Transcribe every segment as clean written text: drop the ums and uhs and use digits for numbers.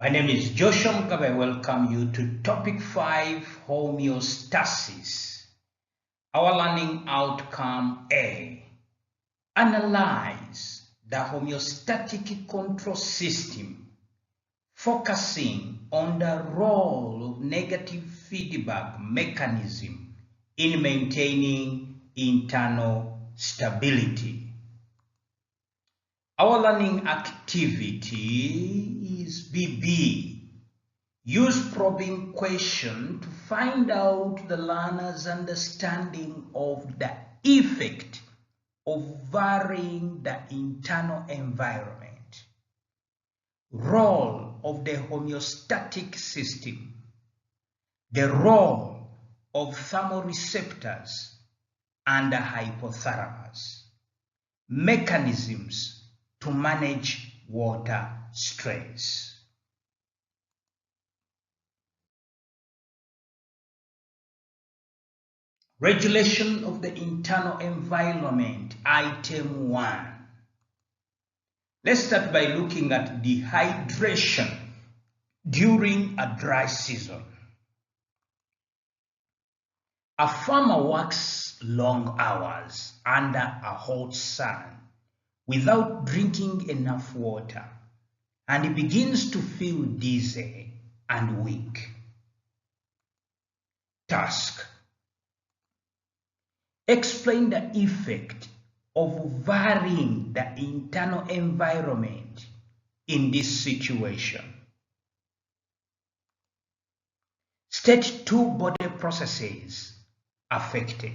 My name is Joshua Mugabi. I welcome you to Topic 5, Homeostasis. Our learning outcome A. Analyze the homeostatic control system, focusing on the role of negative feedback mechanism in maintaining internal stability. Our learning activity is BB. Use probing question to find out the learner's understanding of the effect of varying the internal environment. Role of the homeostatic system. The role of thermoreceptors and the hypothalamus. Mechanisms to manage water stress. Regulation of the internal environment, item 1. Let's start by looking at dehydration during a dry season. A farmer works long hours under a hot sun without drinking enough water, and he begins to feel dizzy and weak. Task. Explain the effect of varying the internal environment in this situation. State 2 body processes affected.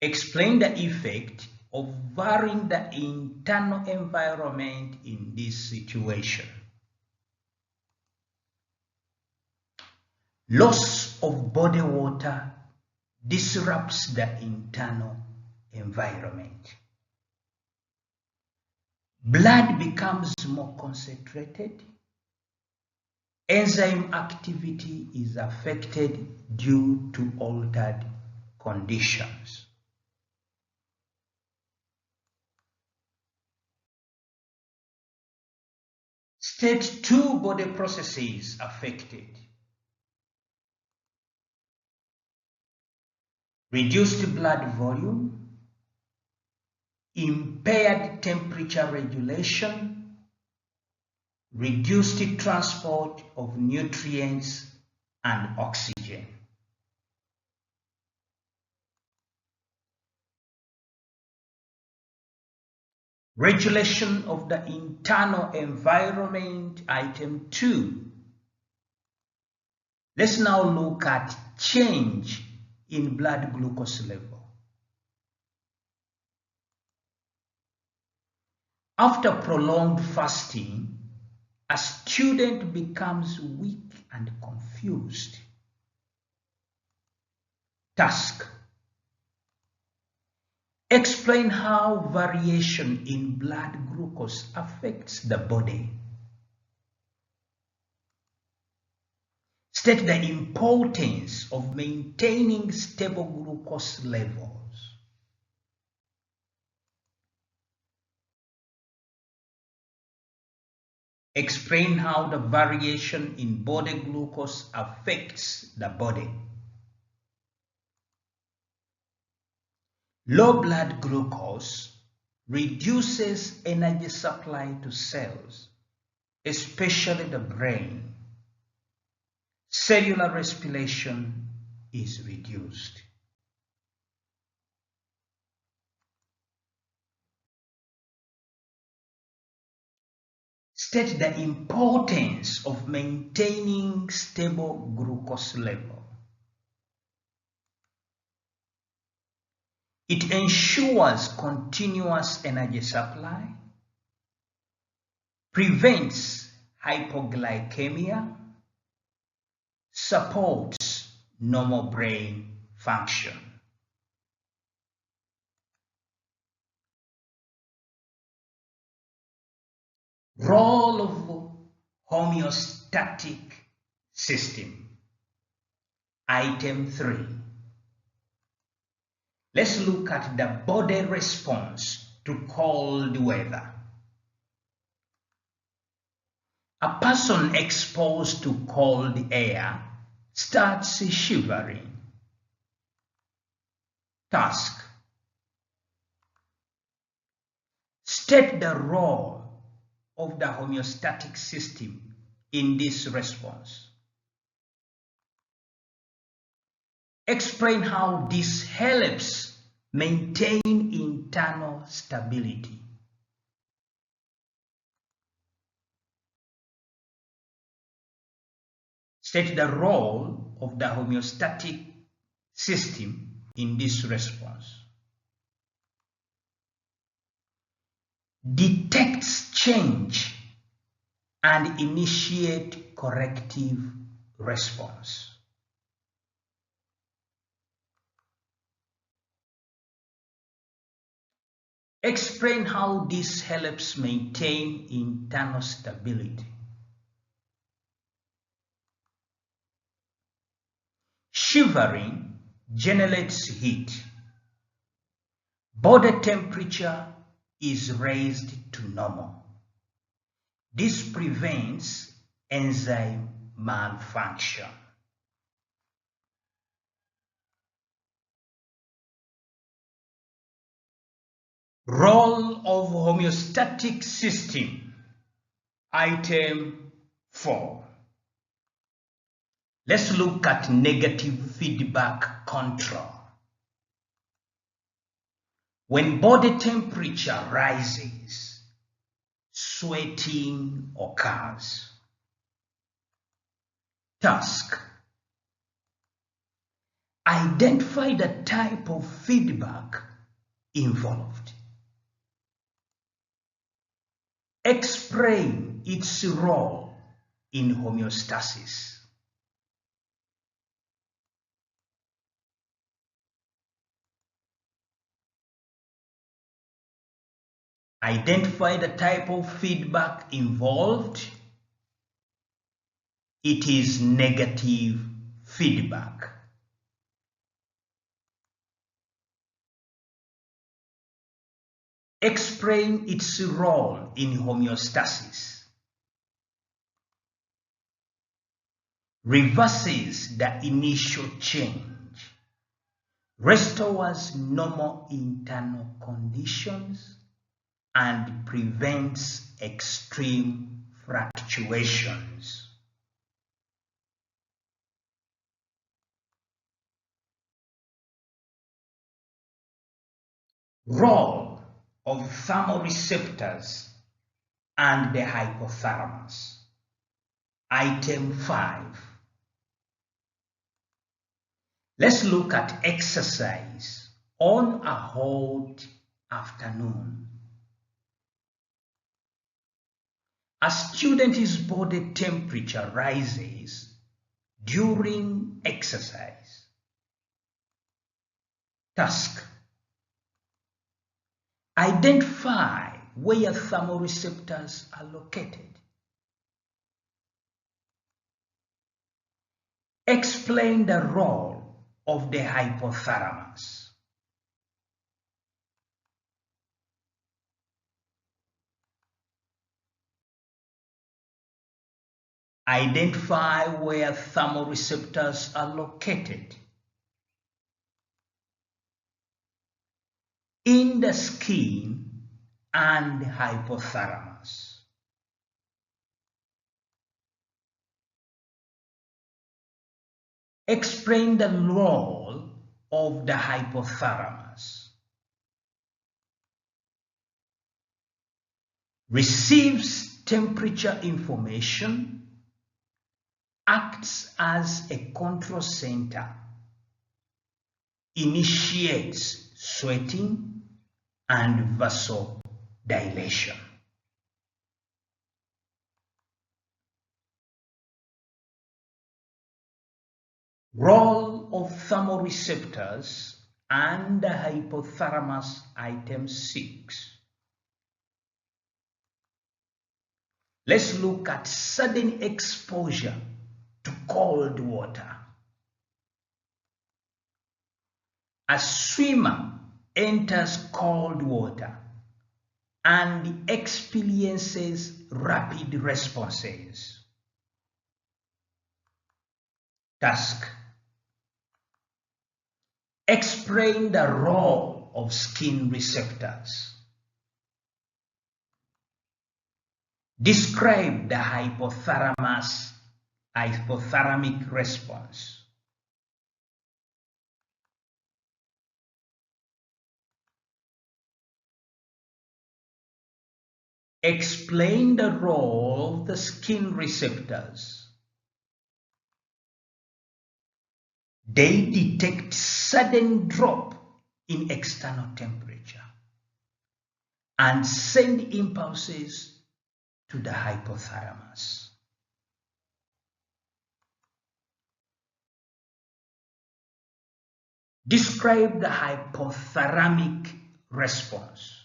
Explain the effect of varying the internal environment in this situation. Loss of body water disrupts the internal environment. Blood becomes more concentrated. Enzyme activity is affected due to altered conditions. State 2 body processes affected. Reduced blood volume, impaired temperature regulation, reduced transport of nutrients and oxygen. Regulation of the internal environment, item 2. Let's now look at change in blood glucose level. After prolonged fasting, a student becomes weak and confused. Task. Explain how variation in blood glucose affects the body. State the importance of maintaining stable glucose levels. Explain how the variation in body glucose affects the body. Low blood glucose reduces energy supply to cells, especially the brain. Cellular respiration is reduced. State the importance of maintaining stable glucose level. It ensures continuous energy supply, prevents hypoglycemia, supports normal brain function. Role of homeostatic system, item 3. Let's look at the body response to cold weather. A person exposed to cold air starts shivering. Task: state the role of the homeostatic system in this response. Explain how this helps maintain internal stability. State the role of the homeostatic system in this response. Detects change and initiate corrective response. Explain how this helps maintain internal stability. Shivering generates heat. Body temperature is raised to normal. This prevents enzyme malfunction. Role of homeostatic system. Item 4. Let's look at negative feedback control. When body temperature rises, sweating occurs. Task: identify the type of feedback involved. Explain its role in homeostasis. Identify the type of feedback involved. It is negative feedback. Explain its role in homeostasis. Reverses the initial change. Restores normal internal conditions and prevents extreme fluctuations. Role of thermoreceptors and the hypothalamus. Item 5. Let's look at exercise on a hot afternoon. A student's body temperature rises during exercise. Task: identify where thermoreceptors are located. Explain the role of the hypothalamus. Identify where thermoreceptors are located. In the skin and hypothalamus. Explain the role of the hypothalamus. Receives temperature information, acts as a control center, initiates sweating and vasodilation. Role of thermoreceptors and the hypothalamus. Item 6. Let's look at sudden exposure to cold water. A swimmer enters cold water and experiences rapid responses. Task: explain the role of skin receptors. Describe the hypothalamic response. Explain the role of the skin receptors. They detect sudden drop in external temperature and send impulses to the hypothalamus. Describe the hypothalamic response.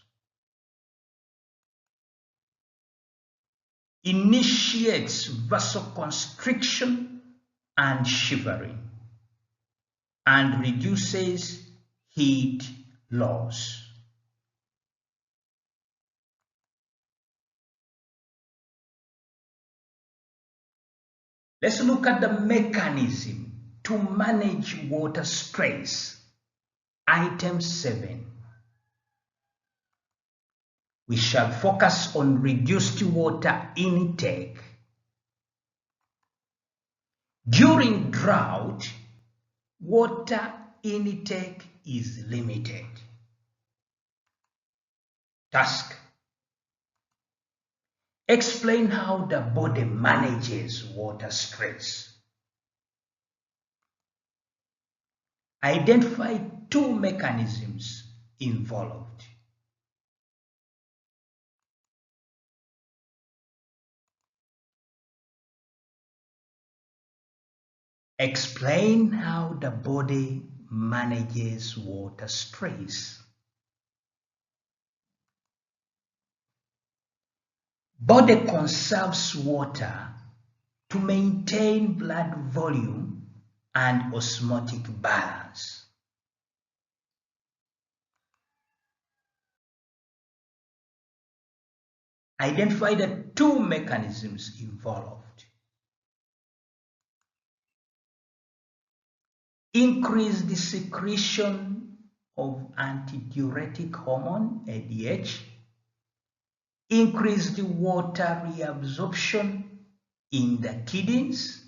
Initiates vasoconstriction and shivering and reduces heat loss. Let's look at the mechanism to manage water stress. Item 7. We shall focus on reduced water intake. During drought, water intake is limited. Task: explain how the body manages water stress. Identify 2 mechanisms involved. Explain how the body manages water stress. Body conserves water to maintain blood volume and osmotic balance. Identify the 2 mechanisms involved. Increase the secretion of antidiuretic hormone, ADH. Increase the water reabsorption in the kidneys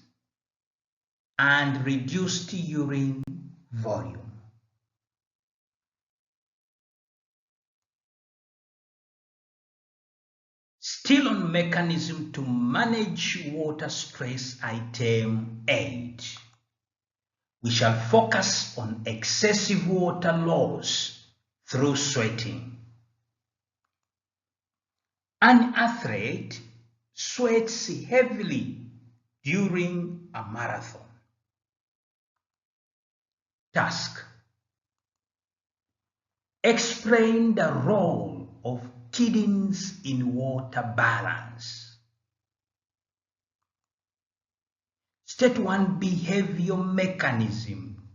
and reduce the urine volume. Still on mechanism to manage water stress, item 8. We shall focus on excessive water loss through sweating. An athlete sweats heavily during a marathon. Task: explain the role of kidneys in water balance. State 1 behavior mechanism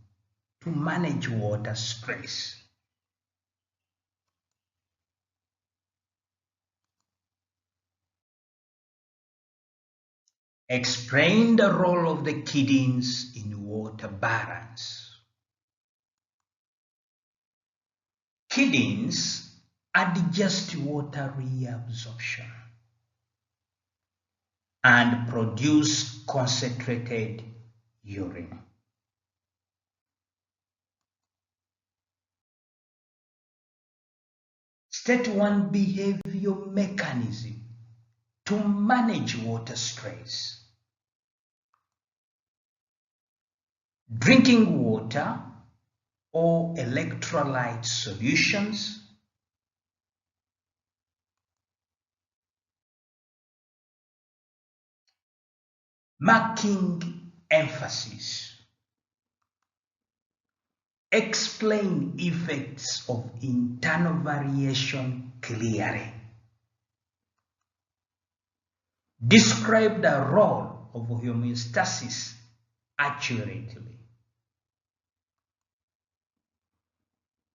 to manage water stress. Explain the role of the kidneys in water balance. Kidneys adjust water reabsorption and produce concentrated urine. State 1 behavior mechanism to manage water stress. Drinking water or electrolyte solutions. Marking emphasis. Explain effects of internal variation clearly. Describe the role of homeostasis accurately.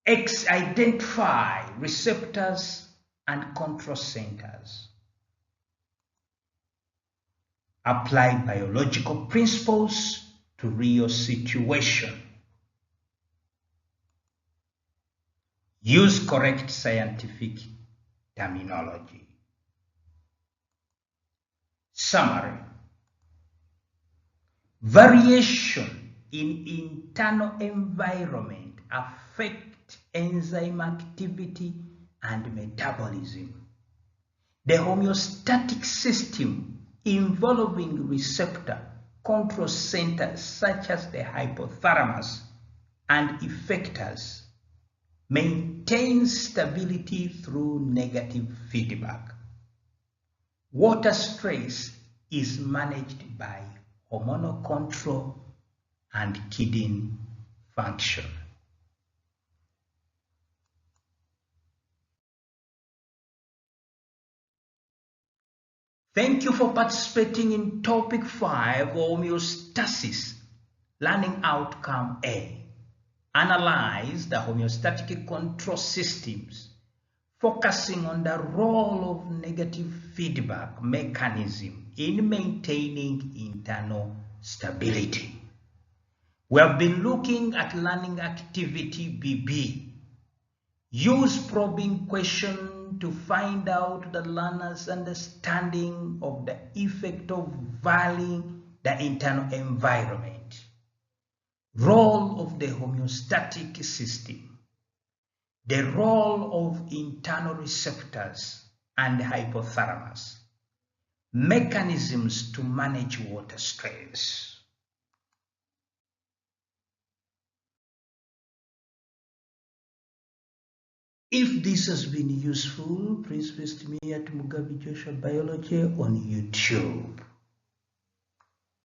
Identify receptors and control centers. Apply biological principles to real situation. Use correct scientific terminology. Summary. Variation in internal environment affect enzyme activity and metabolism. The homeostatic system involving receptor control centers such as the hypothalamus and effectors maintains stability through negative feedback. Water stress is managed by hormonal control and kidney function. Thank you for participating in Topic 5, Homeostasis, Learning Outcome A. Analyze the homeostatic control systems, focusing on the role of negative feedback mechanism in maintaining internal stability. We have been looking at learning activity BB. Use probing question to find out the learner's understanding of the effect of valuing the internal environment. Role of the homeostatic system. The role of internal receptors and hypothalamus. Mechanisms to manage water stress. If this has been useful, please visit me at Mugabi Joshua Biology on YouTube.